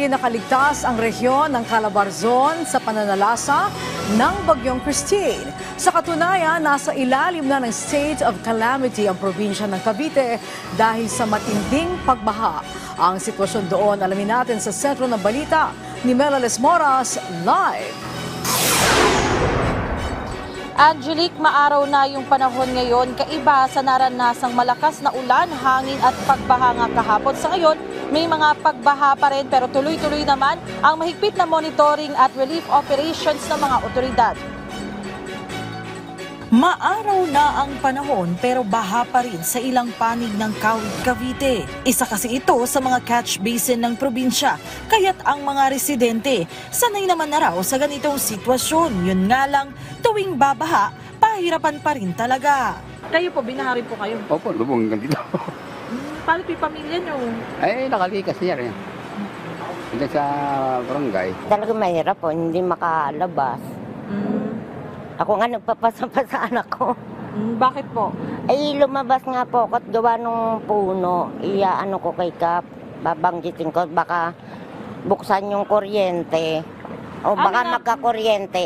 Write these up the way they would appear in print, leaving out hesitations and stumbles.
nakaligtas ang rehiyon ng Calabarzon sa pananalasa ng Bagyong Christine. Sa katunayan, nasa ilalim na ng state of calamity ang probinsya ng Cavite dahil sa matinding pagbaha. Ang sitwasyon doon, alamin natin sa sentro ng balita ni Mela Lesmoras live. Angelique, maaraw na yung panahon ngayon, kaiba sa naranasang malakas na ulan, hangin at pagbaha nga kahapon. Sa ngayon, may mga pagbaha pa rin pero tuloy-tuloy naman ang mahigpit na monitoring at relief operations ng mga otoridad. Maaraw na ang panahon pero baha pa rin sa ilang panig ng Kawit, Cavite. Isa kasi ito sa mga catch basin ng probinsya, kaya't ang mga residente sanay naman na raw sa ganitong sitwasyon. Yun nga lang, tuwing babaha, pahirapan pa rin talaga. Kayo po, binahari po kayo? Opo, lubong hanggang dito. Paano po yung pamilya nyo? Ay, nakalikas niya rin. Hindi sa barangay. Talaga mahirap po, hindi makalabas. Ako nga nagpapasama sa anak ko. Bakit po? Ay lumabas nga po ako at gawa nung puno. Ano ko kay Kap, babanggitin ko, baka buksan yung kuryente. O baka magkakuryente,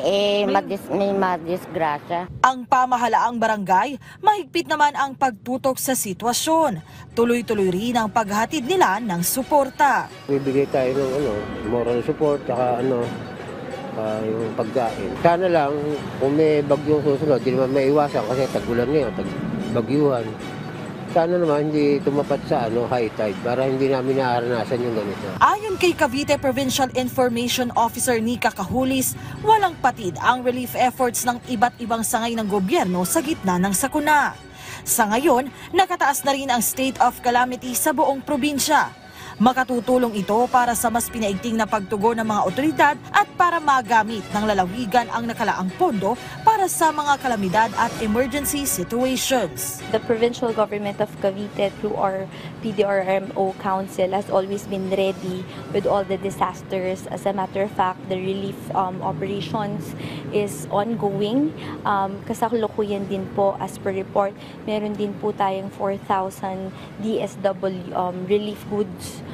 may madisgrasya. Ang pamahalaang barangay, mahigpit naman ang pagtutok sa sitwasyon. Tuloy-tuloy rin ang paghatid nila ng suporta. Bibigay tayo ng moral support, saka yung pagkain. Sana lang, kung may bagyong susunod, hindi naman maiwasan kasi tagulan ngayon, bagyuhan. Sana naman hindi tumapat sa high tide para hindi namin naaranasan yung ganito. Ayon kay Cavite Provincial Information Officer Nika Cahulis, walang patid ang relief efforts ng iba't ibang sangay ng gobyerno sa gitna ng sakuna. Sa ngayon, nakataas na rin ang state of calamity sa buong probinsya. Makatutulong ito para sa mas pinaigting na pagtugon ng mga otoridad at para magamit ng lalawigan ang nakalaang pondo para sa mga kalamidad at emergency situations. The provincial government of Cavite through our PDRMO Council has always been ready with all the disasters. As a matter of fact, the relief operations is ongoing. Kasalukuyan din po, as per report, meron din po tayong 4,000 DSW relief goods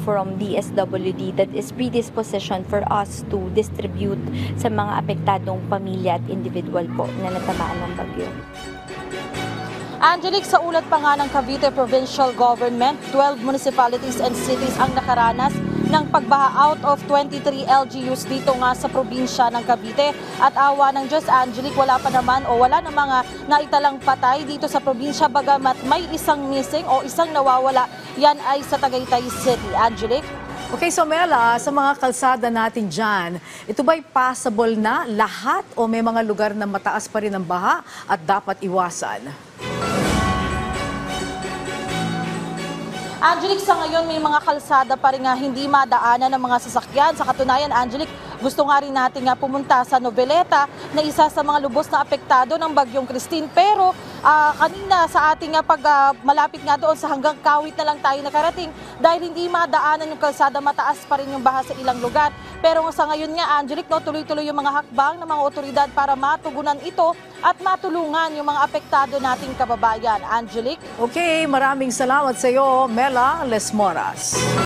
from DSWD that is predisposition for us to distribute sa mga apektadong pamilya at individual po na natamaan ng bagyo. Angelique, sa ulat pa nga ng Cavite Provincial Government, 12 municipalities and cities ang nakaranas ng pagbaha out of 23 LGUs dito nga sa probinsya ng Cavite. At awa ng Diyos, Angelique, wala na mga naitalang patay dito sa probinsya, bagamat may isang missing o isang nawawala. Yan ay sa Tagaytay City. Angelique? Okay, so Mela, sa mga kalsada natin dyan, ito ba'y passable na lahat o may mga lugar na mataas pa rin ang baha at dapat iwasan? Angelique, sa ngayon may mga kalsada pa rin nga hindi madaanan ng mga sasakyan. Sa katunayan, Angelique, gusto nga rin natin nga pumunta sa Noveleta na isa sa mga lubos na apektado ng Bagyong Christine. Pero kanina sa ating malapit nga doon sa hanggang Kawit na lang tayo nakarating dahil hindi madaanan yung kalsada, mataas pa rin yung baha sa ilang lugar. Pero sa ngayon nga, Angelique, tuloy-tuloy yung mga hakbang ng mga otoridad para matugunan ito at matulungan yung mga apektado nating kababayan. Angelique? Okay, maraming salamat sa iyo, Mela Lesmoras.